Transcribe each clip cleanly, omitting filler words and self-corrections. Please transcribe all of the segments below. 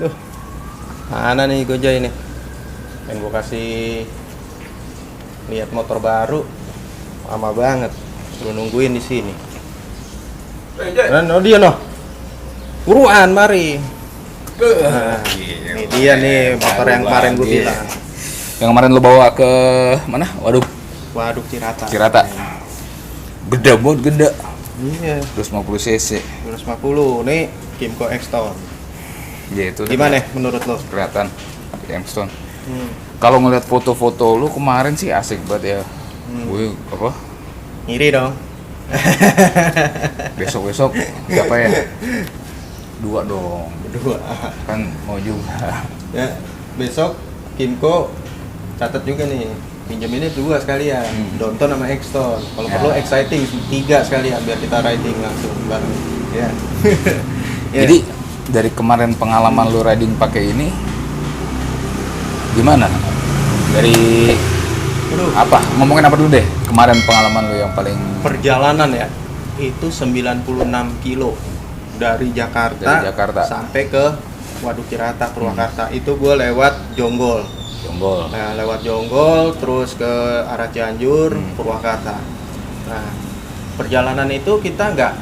Tuh, mana nih Gojek ini? Pengen gue kasih lihat motor baru, lama banget. Suruh nungguin di sini. Nah, dia noh. Buruan mari. Nah, ini dia nih motor yang kemarin gue bilang. Yang kemarin lo bawa ke mana? Waduk Cirata. Cirata. Gede banget, gede. Iya. 250 cc. 250. Nih Kimco X-Tone. Ya itu. Gimana menurut lo? Kelihatan X-Tone. Kalau ngeliat foto-foto lu kemarin sih asik banget ya. Gue apa? Ngiri dong. Besok siapa ya? 2 dong. Berdua. Kan mau juga. Ya, besok Kimco catat juga nih. Pinjeminnya 2 sekalian. Donton sama X-Tone. Kalau perlu exciting 3 sekalian biar kita riding langsung bareng. Ya. Ya. Jadi dari kemarin pengalaman lu riding pakai ini gimana? Dari apa? Ngomongin apa dulu deh? Kemarin pengalaman lu yang paling perjalanan ya. Itu 96 kilo dari Jakarta sampai ke Waduk Cirata, Purwakarta. Itu gue lewat Jonggol. Nah, lewat Jonggol terus ke arah Cianjur, Purwakarta. Nah, perjalanan itu kita nggak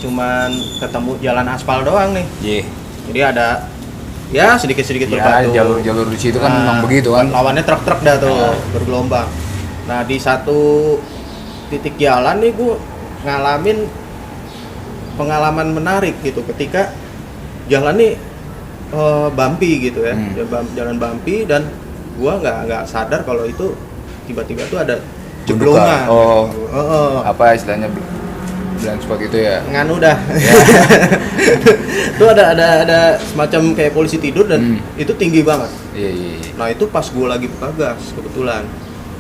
cuman ketemu jalan aspal doang nih. Jadi ada ya sedikit berbatu. Jalur di situ kan memang begitu kan. Lawannya truk-truk dah tuh bergelombang. Nah, di satu titik jalan nih gue ngalamin pengalaman menarik gitu ketika jalan nih bumpy gitu ya. Jalan bumpy dan gua nggak sadar kalau itu tiba-tiba tuh ada jeblongan. Apa istilahnya blind spot itu ya? Nganu dah. Tuh ada semacam kayak polisi tidur dan itu tinggi banget. Iya. Nah, itu pas gua lagi buka gas kebetulan.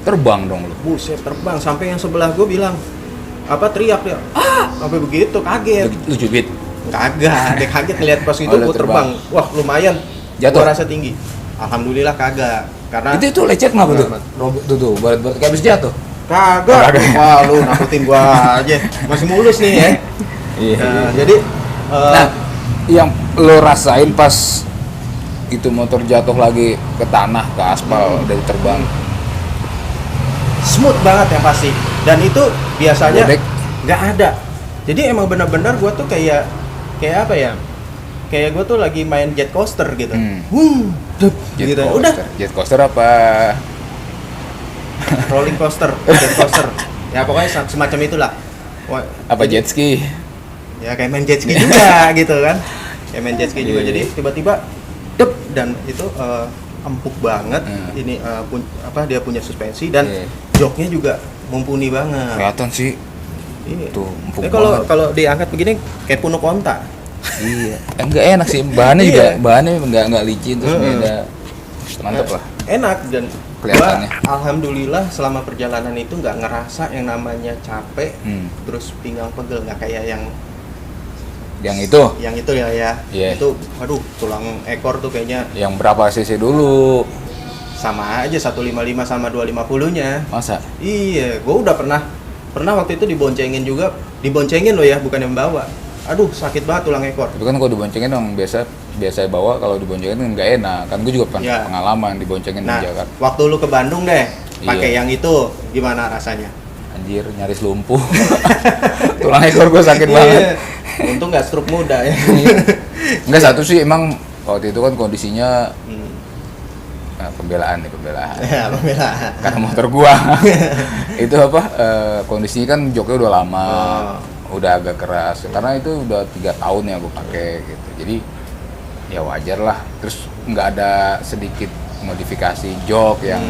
Terbang dong lu. Buset, terbang sampai yang sebelah gua bilang teriak dia. Sampai begitu kaget. Lu cubit? Kagak, dia kaget ngeliat pas itu gua terbang. Wah, lumayan. Jatuh? Gua rasa tinggi. Alhamdulillah kagak. Karena itu lecet kenapa tuh? Tuh, barat-barat kayak habis jatuh. Kagak. Wah, lu nakutin gua aja. Masih mulus nih ya. Iya. Jadi yang lo rasain pas itu motor jatuh lagi ke tanah, ke aspal dari terbang. Smooth banget yang pasti. Dan itu biasanya nggak ada. Jadi emang benar-benar gua tuh kayak apa ya? Kayak gue tuh lagi main jet coaster gitu. Jet gitu. coaster. Udah. Jet coaster apa? Rolling coaster, jet coaster. Ya pokoknya semacam itulah. Apa jet ski? Ya kayak main jet ski juga gitu kan. Kayak main jet ski juga. Jadi tiba-tiba dan itu empuk banget. Ini dia punya suspensi dan joknya juga mumpuni banget. Kelihatan sih. Iya. Tuh empuk banget. Kalau diangkat begini kayak punuk onta. Iya, enggak enak sih, bahannya enggak licin terus beda. Mantap lah. Enak dan kelihatannya. Alhamdulillah selama perjalanan itu nggak ngerasa yang namanya capek, terus pinggang pegel, nggak kayak yang itu ya. Itu aduh tulang ekor tuh kayaknya. Yang berapa cc dulu? Sama aja 155 sama 250-nya. Masa? Iya, gua udah pernah waktu itu diboncengin loh ya, bukan yang bawa. Aduh, sakit banget tulang ekor. Itu kan kalau diboncengin yang biasa bawa, kalau diboncengin kan nggak enak. Kan gue juga pengalaman diboncengin di Jakarta. Waktu lu ke Bandung deh, pakai yang itu, gimana rasanya? Anjir, nyaris lumpuh. Tulang ekor gue sakit banget. Untung nggak stroke muda ya. Enggak, satu sih emang waktu itu kan kondisinya pembelaan. Ya, pembelaan. Karena motor gua itu kondisinya kan joknya udah lama. Udah agak keras karena itu udah 3 tahun ya gue pakai gitu, jadi ya wajar lah. Terus nggak ada sedikit modifikasi jok yang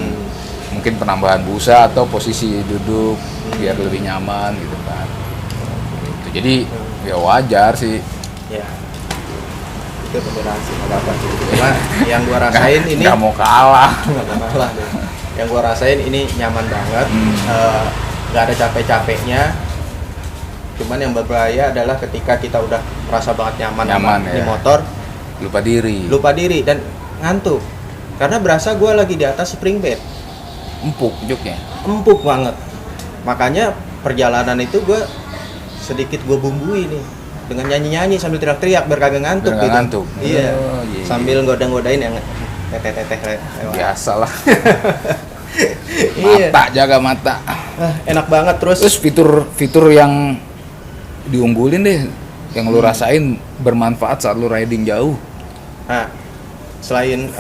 mungkin penambahan busa atau posisi duduk biar lebih nyaman gitu kan gitu. Jadi ya wajar sih ya, itu toleransi apa sih. Cuma yang gua rasain ini nggak mau kalah deh. Yang gua rasain ini nyaman banget, nggak ada capek-capeknya. Cuman yang berbahaya adalah ketika kita udah merasa banget nyaman di motor, lupa diri dan ngantuk. Karena berasa gue lagi di atas spring bed. Empuk joknya. Empuk banget. Makanya perjalanan itu gue sedikit gue bumbui nih. dengan nyanyi-nyanyi sambil teriak-teriak biar kagak ngantuk biar gitu. Ngantuk. Iya. Sambil goda-godain yang teteh-teteh lewat. Biasalah. Iya. Mata, jaga mata. Enak banget terus fitur yang diunggulin deh yang lu rasain bermanfaat saat lu riding jauh. Nah, selain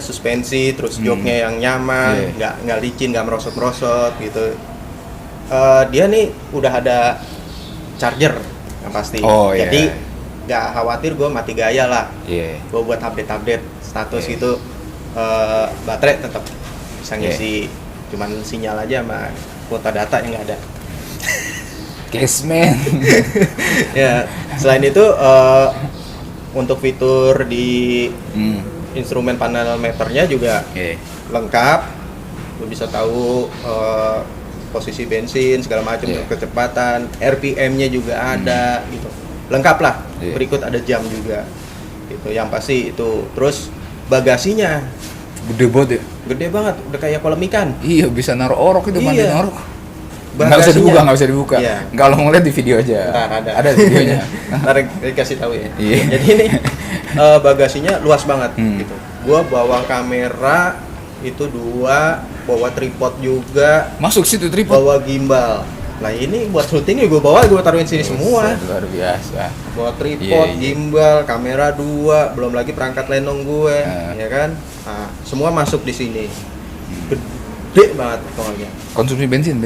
suspensi, terus joknya yang nyaman, nggak licin, nggak merosot gitu. Dia nih udah ada charger yang pasti. Jadi nggak khawatir gue mati gaya lah. Gue buat update status gitu, baterai tetap bisa ngisi, cuman sinyal aja sama kuota data yang nggak ada. Caseman. Ya, selain itu untuk fitur di instrumen panel meternya juga lengkap. Lu bisa tahu posisi bensin segala macam, kecepatan, RPM-nya juga ada gitu. Lengkap lah. Berikut ada jam juga. Gitu. Yang pasti itu. Terus bagasinya gede banget ya? Gede banget, udah kayak kolam ikan. Iya, bisa naruh orok itu, mandi orok. Nggak bisa dibuka. Iya. Kalau mau lihat di video aja. Ada videonya. Ntar dikasih tahu ya. Jadi ini bagasinya luas banget gitu. Gua bawa kamera itu 2, bawa tripod juga. Masuk situ tripod. Bawa gimbal. Nah ini buat syuting gue taruhin sini semua. Luar biasa. Bawa tripod, gimbal, kamera 2, belum lagi perangkat lenong gue, ya kan? Nah, semua masuk di sini. Gede banget pokoknya. Konsumsi bensin.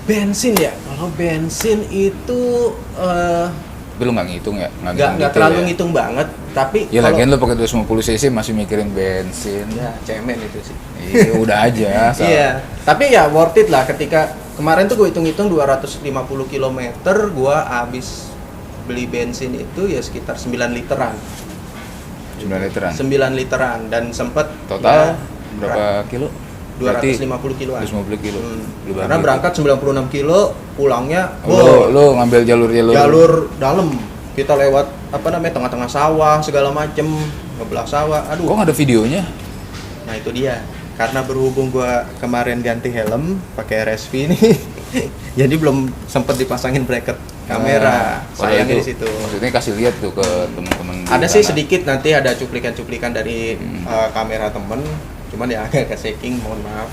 Bensin ya, kalau bensin itu tapi lu nggak ngitung ya? Nggak terlalu ngitung banget, tapi ya lagian lu pakai 250 cc masih mikirin bensin. Ya cemen itu sih. Iya udah aja. Iya, tapi ya worth it lah. Ketika kemarin tuh gue hitung-hitung 250 km, gue habis beli bensin itu ya sekitar 9 literan. 9 literan dan sempet total berapa kilo? 250 kiloan. 250 kilo. Karena berangkat 96 kilo, pulangnya lu ngambil jalur dalam. Kita lewat tengah-tengah sawah segala macem, ngebelah sawah. Aduh. Kok nggak ada videonya? Nah, itu dia. Karena berhubung gua kemarin ganti helm pakai RSV ini, jadi belum sempet dipasangin bracket kamera. Sayangnya di situ. Maksudnya kasih lihat tuh ke teman-teman. Ada sih sedikit, nanti ada cuplikan-cuplikan dari kamera temen. Cuman ya agak shaking, mohon maaf.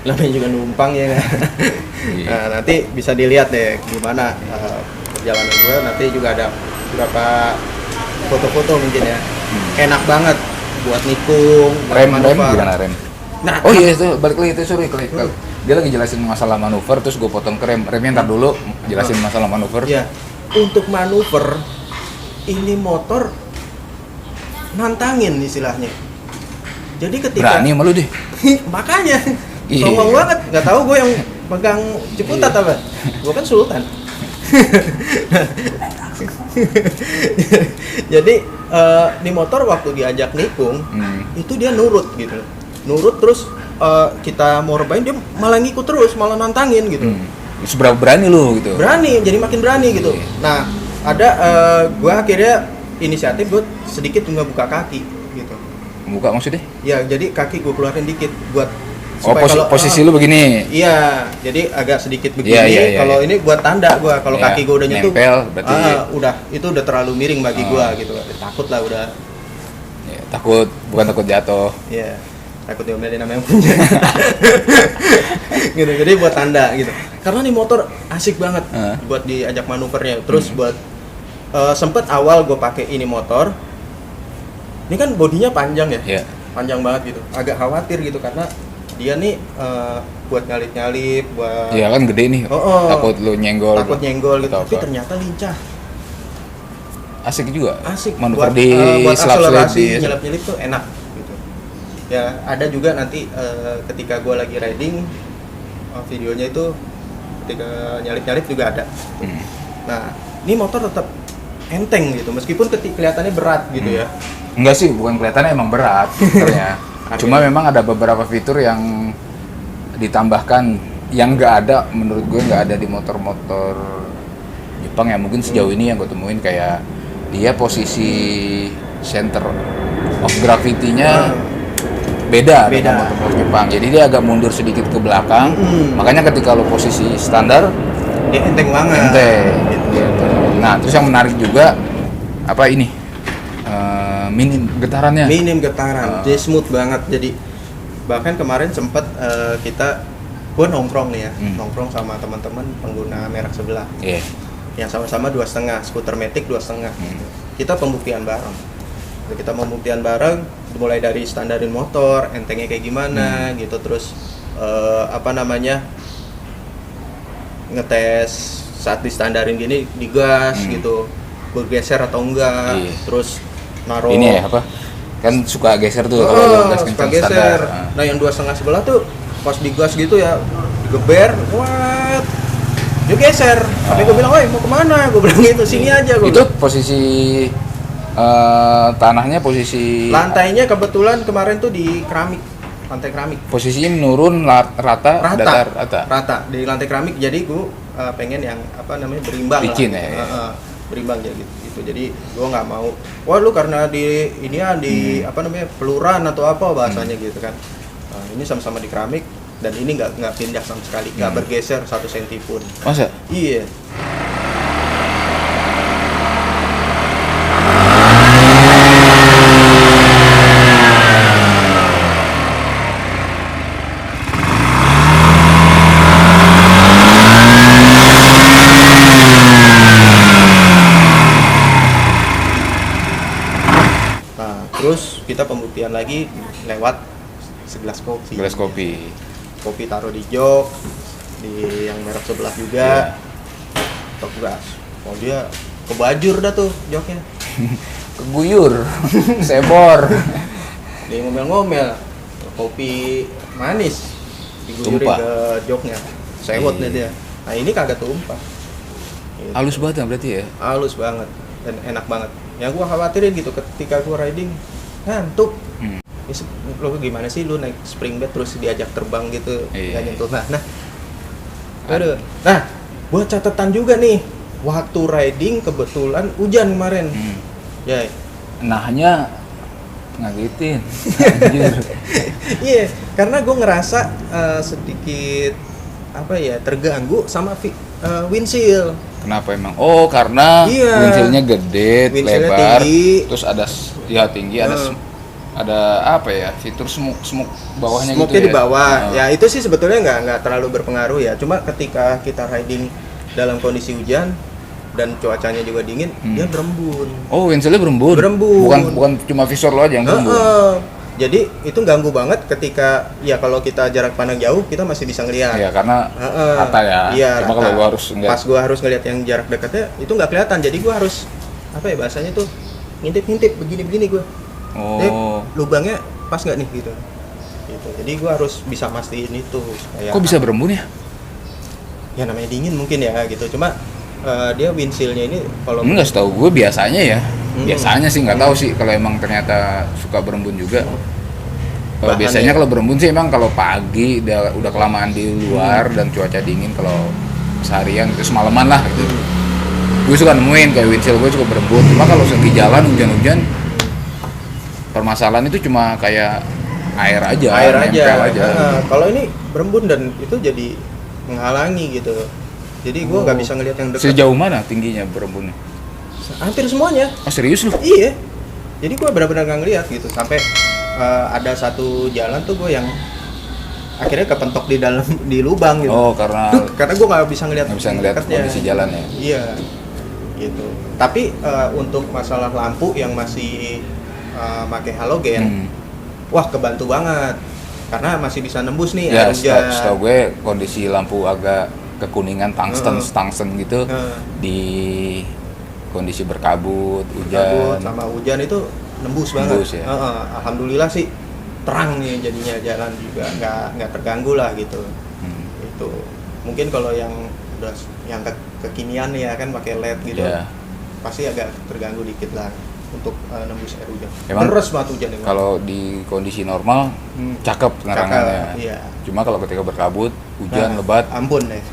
Namanya juga numpang ya kan. Nah, nanti bisa dilihat deh gimana perjalanan gue. Nanti juga ada beberapa foto-foto mungkin ya. Enak banget buat nikung. Rem gimana rem? Nah, itu balik lagi itu klik. Dia lagi jelasin masalah manuver, terus gue potong ke remnya ntar dulu jelasin masalah manuver. Iya. Untuk manuver ini motor nantangin istilahnya. Jadi ketika berani sama lu deh. Makanya ngomong banget, nggak tahu gue yang pegang Ciputat apa. Gue kan Sultan. Jadi di motor waktu diajak nikung itu dia nurut gitu. Nurut terus kita mau rebahin dia malah ngikut terus, malah nantangin gitu. Seberapa berani lu gitu? Berani, jadi makin berani gitu. Nah, ada gue akhirnya inisiatif gue sedikit ngebuka kaki gitu. Buka maksudnya? Ya, jadi kaki gue keluarin dikit buat posisi lu begini. Iya, jadi agak sedikit begini. Kalau ini buat tanda gue, kalau kaki gue udah nyentuh, udah itu udah terlalu miring bagi gue gitu. Takut lah udah. Ya, bukan takut jatuh. Iya, takut diomelin sama yang punya. Gitu, jadi buat tanda gitu. Karena nih motor asik banget buat diajak manuvernya. Terus buat sempet awal gue pakai ini motor. Ini kan bodinya panjang ya, panjang banget gitu. Agak khawatir gitu karena dia nih buat nyalip-nyalip, buat. Iya kan gede nih. Takut lu nyenggol. Takut nyenggol gitu. Tapi ternyata lincah. Asik juga. Asik. Manuver buat akselerasi, nyelip-nyelip tuh enak gitu. Ya ada juga nanti ketika gue lagi riding, videonya itu ketika nyalip-nyalip juga ada. Nah, ini motor tetap enteng gitu, meskipun kelihatannya berat gitu ya. Enggak sih, bukan kelihatannya emang berat fiturnya. Cuma memang ada beberapa fitur yang ditambahkan yang nggak ada, menurut gue nggak ada di motor-motor Jepang ya. Mungkin sejauh ini yang gue temuin kayak dia posisi center of gravity-nya beda dengan motor-motor Jepang. Jadi dia agak mundur sedikit ke belakang. Makanya ketika lo posisi standar dia enteng banget. Enteng. Gitu. Nah, terus yang menarik juga apa ini? Minim getarannya. Minim getaran, jadi smooth banget. Jadi bahkan kemarin sempat gue nongkrong nih ya, nongkrong sama teman-teman pengguna merek sebelah. Yeah. Yang sama-sama 2,5, skuter Matic 2,5. Kita pembuktian bareng. Kita pembuktian bareng, mulai dari standarin motor, entengnya kayak gimana gitu, terus ngetes saat di standarin gini digas gitu, bergeser atau enggak, terus naruh ini ya apa? Kan suka geser tuh kalau gas kencang standar. Nah yang 2,5 sebelah tuh pas digas gitu ya, digeber, what? Dia geser. Sampai gue bilang, "Woi, mau kemana?" Gue bilang gitu, "Sini aja." Itu posisi tanahnya, posisi lantainya kebetulan kemarin tuh di keramik, lantai keramik. Posisinya menurun rata di lantai keramik. Jadi gue pengen yang berimbang. Licin lah. Ya. Berimbang ya gitu. Jadi gue nggak mau, wah lu karena di peluran atau apa bahasanya gitu kan. Ini sama-sama di keramik dan ini nggak pindah sama sekali, nggak bergeser 1 senti pun. Masa? Iya. Terus kita pembuktian lagi lewat segelas kopi. Kopi taruh di jok, di yang merek sebelah juga. Tok gas. Oh dia kebajur dah tuh joknya. Keguyur, sebor. Dia ngomel-ngomel. Kopi manis diguyurin ke joknya. Sewot deh dia. Nah ini kagak tumpah. Gitu. Halus banget berarti ya? Halus banget dan enak banget. Yang gua khawatirin gitu ketika gua riding ngantuk. Lo gimana sih lu naik spring bed terus diajak terbang gitu, nggak nyentuh. Nah, buat catatan juga nih, waktu riding kebetulan hujan kemarin. Jay. Nahnya ngagetin. Iya, karena gue ngerasa sedikit terganggu sama windshield. Kenapa emang? Oh, karena windshieldnya gede, lebar, tinggi. Terus ada tinggi, ada apa ya, fitur smoke bawahnya gitu ya. Di bawah. Ya itu sih sebetulnya nggak terlalu berpengaruh ya. Cuma ketika kita riding dalam kondisi hujan dan cuacanya juga dingin, dia berembun. Oh, windshieldnya berembun. Bukan cuma visor lo aja yang berembun. Jadi itu ganggu banget ketika kalau kita jarak pandang jauh kita masih bisa ngelihat. Iya, karena rata ya. Iya, cuma kalau gua harus ngeliat. Pas gua harus ngelihat yang jarak dekatnya itu nggak kelihatan. Jadi gua harus bahasanya tuh ngintip begini gua. Lubangnya pas nggak nih gitu. Jadi gue harus bisa mastiin itu supaya. Kok bisa berembun ya? Ya namanya dingin mungkin ya gitu. Cuma dia windshieldnya ini kalau nggak setahu gue biasanya ya. Biasanya sih nggak tahu sih kalau emang ternyata suka berembun juga. Biasanya kalau berembun sih emang kalau pagi udah kelamaan di luar dan cuaca dingin, kalau seharian itu semalaman lah gitu. Gue suka nemuin kayak windshield gue suka berembun. Cuma kalau di jalan hujan-hujan, permasalahan itu cuma kayak air aja. Kalau ini berembun dan itu jadi menghalangi gitu. Jadi gue nggak bisa ngelihat yang dekat. Sejauh mana tingginya berembunnya? Hampir semuanya. Oh serius lu? Iya. Jadi gue benar-benar nggak ngelihat gitu. Sampai ada satu jalan tuh gue yang akhirnya kepentok di lubang gitu. Oh karena gue nggak bisa ngelihat kondisi jalannya. Iya. Gitu. Tapi untuk masalah lampu yang masih pakai halogen, wah kebantu banget karena masih bisa nembus nih air hujan. Setahu gue kondisi lampu agak kekuningan tungsten gitu di kondisi berkabut hujan itu nembus banget. Ya? Alhamdulillah sih terang nih jadinya, jalan juga nggak terganggu lah gitu. Itu mungkin kalau yang udah yang kekinian ya kan pakai LED gitu, pasti agak terganggu dikit lah untuk nembus air hujan. Terus banget hujan. Kalau di kondisi normal cakep penerangannya. Iya. Cuma kalau ketika berkabut, hujan lebat, ampun deh.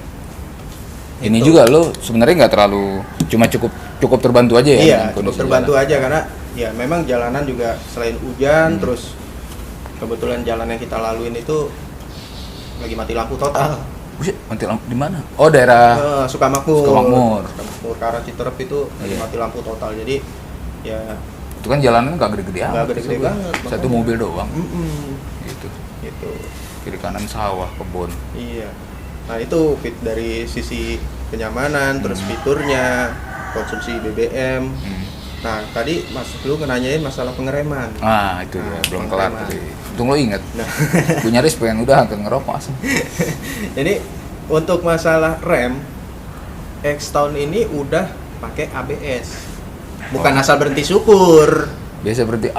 Ini juga lo sebenarnya nggak terlalu, cuma cukup terbantu aja ya. Iya, cukup terbantu jalan aja karena ya memang jalanan juga selain hujan, terus kebetulan jalan yang kita laluin itu lagi mati lampu total. Buset, mati lampu di mana? Oh, daerah Sukamakmur. Sukamakmur ke arah Citerep itu mati lampu total. Jadi ya itu kan jalannya nggak gede-gede amat. Nggak gede-gede banget. Satu mobil doang. Gitu. Kiri kanan sawah, kebun. Iya. Nah itu fit dari sisi kenyamanan, terus fiturnya, konsumsi BBM. Nah tadi lu nanyain masalah pengereman. Itu dia, belum kelar tadi. Untung lo inget. Nah. Gue nyaris pengen udah hampir ngerokok asem. Jadi untuk masalah rem, X-Town ini udah pakai ABS. Bukan asal berhenti syukur. Biasa berhenti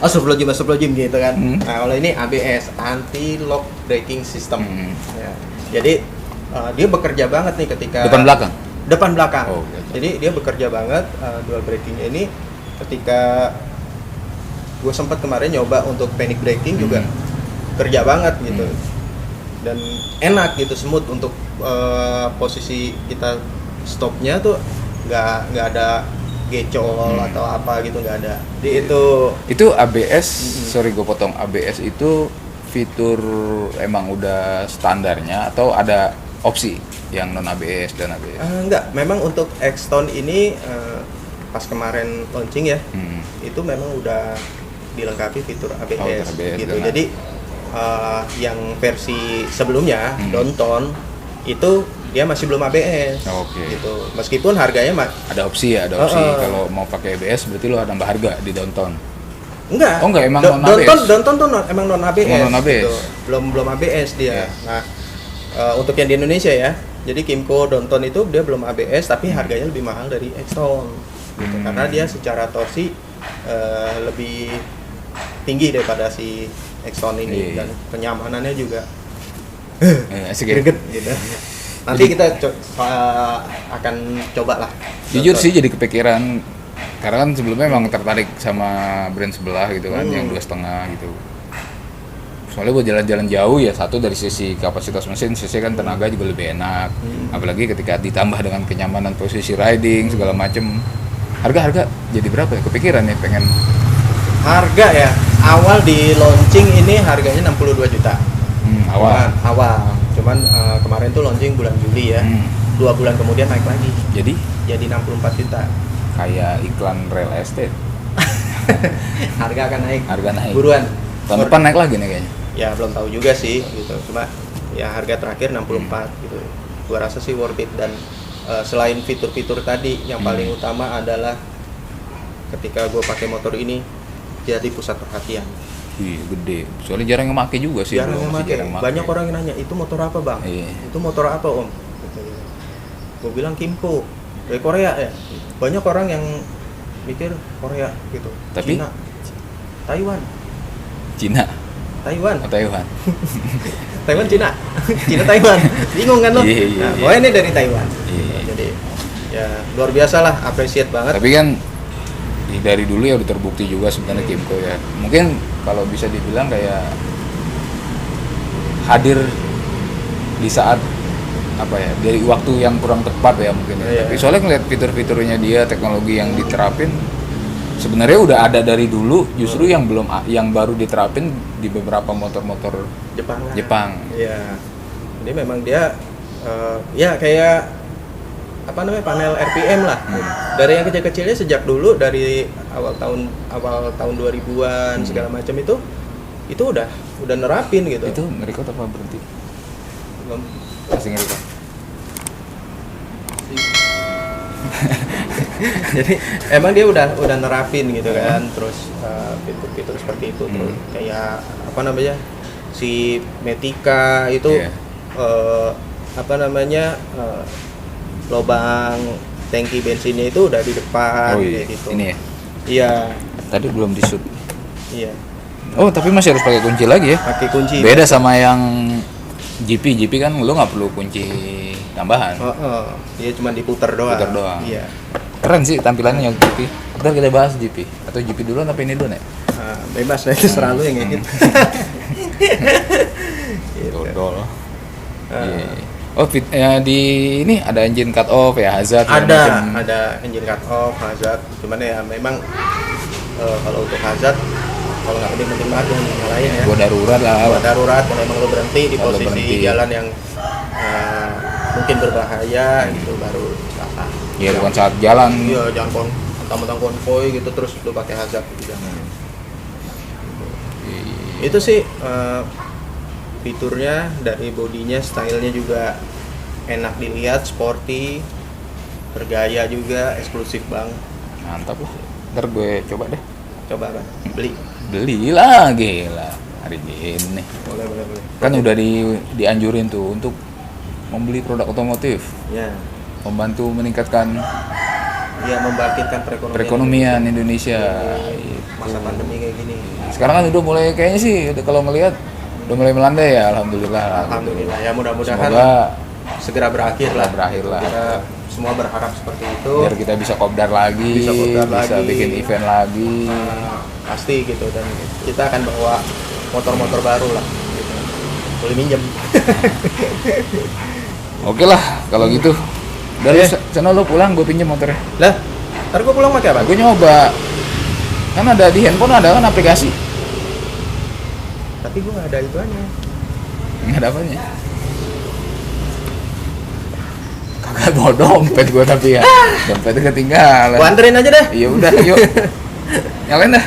astagfirullahaladzim gitu kan. Nah kalau ini ABS, anti lock braking system. Ya. Jadi dia bekerja banget nih ketika depan belakang. Jadi dia bekerja banget dual braking ini ketika gue sempat kemarin nyoba untuk panic braking juga kerja banget gitu. Dan enak gitu, smooth untuk posisi kita stopnya tuh nggak ada gecol atau apa gitu, nggak ada. Jadi itu ABS, sorry gue potong, ABS itu fitur emang udah standarnya atau ada opsi yang non ABS dan ABS? Enggak, memang untuk X-Town ini pas kemarin launching ya, itu memang udah dilengkapi fitur ABS, gitu. Jadi yang versi sebelumnya Downtown itu dia masih belum ABS, gitu. Meskipun harganya ada opsi ya, kalau mau pakai ABS berarti lo ada nambah harga di Downtown. Enggak. Oh enggak, emang non ABS. Downtown tuh emang non ABS. Non ABS. Gitu. Belum ABS dia. Nah, untuk yang di Indonesia ya. Jadi Kymco Downtown itu dia belum ABS tapi harganya lebih mahal dari X-Town. Gitu. Karena dia secara torsi lebih tinggi daripada si X-Town ini dan kenyamanannya juga greget gitu. Nanti kita akan coba lah. Jujur sih jadi kepikiran, karena kan sebelumnya emang tertarik sama brand sebelah gitu kan, yang 2,5 gitu. Soalnya buat jalan-jalan jauh ya, satu dari sisi kapasitas mesin, sisi kan tenaga juga lebih enak. Apalagi ketika ditambah dengan kenyamanan posisi riding segala macem. Harga jadi berapa ya? Kepikiran ya pengen. Harga ya, awal di launching ini harganya 62 juta. Awal. Cuman kemarin tuh launching bulan Juli ya. 2 bulan kemudian naik lagi. Jadi 64 juta. Kayak iklan real estate. Harga akan naik. Buruan. Tahun depan naik lagi nih kayaknya. Ya belum tahu juga sih gitu. Cuma ya harga terakhir 64 gitu. Gua rasa sih worth it, dan selain fitur-fitur tadi yang paling utama adalah ketika gue pakai motor ini jadi pusat perhatian. Gede. Soalnya jarang yang pakai juga sih. Jarang yang pakai. Banyak orang yang nanya, itu motor apa bang? Itu motor apa om? Gue bilang Kymco dari Korea ya. Banyak orang yang mikir Korea gitu. Tapi Taiwan. Taiwan Cina Taiwan, bingung kan lo? Pokoknya ini dari Taiwan. Jadi ya luar biasa lah, appreciate banget. Tapi kan dari dulu ya udah terbukti juga sebenarnya Kymco ya. Mungkin kalau bisa dibilang kayak hadir di saat apa ya, dari waktu yang kurang tepat ya mungkin ya. Tapi soalnya ngeliat fitur-fiturnya dia, teknologi yang diterapin sebenarnya udah ada dari dulu, justru yang baru diterapin di beberapa motor-motor Jepang. Iya. Jadi memang dia ya kayak apa namanya, panel RPM lah. Dari yang kecil-kecilnya sejak dulu, dari awal tahun 2000-an segala macam itu udah nerapin gitu. Itu nge-record apa berhenti? Belum. Masih nge-record. Jadi emang dia udah nerapin gitu kan. Terus fitur-fitur seperti itu, terus kayak apa namanya, si Metika itu apa namanya, lubang tangki bensinnya itu udah di depan kayak gitu. Ini ya? Iya. Tadi belum di-shoot. Iya. Oh, tapi masih harus pakai kunci lagi ya? Pakai kunci. Beda sama yang GP kan lo nggak perlu kunci tambahan. Dia cuma diputer doang. Iya. Keren sih tampilannya yang GP. Ntar kita bahas GP. Atau GP duluan apa ini duluan ya? Bebas lah, itu selalu yang kayak gitu. Dodol. Di ini ada engine cut off ya, hazard. Ada engine cut off, hazard. Cuman ya memang kalau untuk hazard kalau nggak penting-penting banget gue nyalain ya. Buat darurat lah. Buat darurat kalau emang lo berhenti di Kalau posisi berhenti. jalan yang mungkin berbahaya gitu baru apa. Ya bukan saat jalan. Iya, jangan mentang-mentang konvoy gitu terus lo pakai hazard gitu jangan. Itu sih fiturnya dari bodinya, stylenya juga enak dilihat, sporty, bergaya juga, eksklusif banget. Mantap lah. Ntar gue coba deh. Coba kan, beli lah gila hari ini. boleh. Kan udah dianjurin tuh untuk membeli produk otomotif. Ya. Membantu meningkatkan Membangkitkan perekonomian Indonesia. Masa pandemi kayak gini. Sekarang kan udah mulai kayaknya sih kalau ngelihat udah mulai melandai ya, alhamdulillah. Alhamdulillah ya, mudah-mudahan semoga segera berakhir lah. Kita semua berharap seperti itu. Biar kita bisa kopdar lagi, bisa bikin event lagi. Pasti gitu, dan kita akan bawa motor-motor baru lah. Gitu. Boleh minjem. Oke lah kalau gitu. Dari sana lo pulang, gue pinjam motornya. Lah, ntar gue pulang pakai apa? Gue nyoba. Kan ada di handphone ada kan aplikasi. Tapi gue nggak ada ituannya. Nggak ada apanya. Kagak bawa dompet gue tapi ya. Dompetnya ketinggalan. Gue anterin aja deh. Iya udah, yuk. Nyalain dah.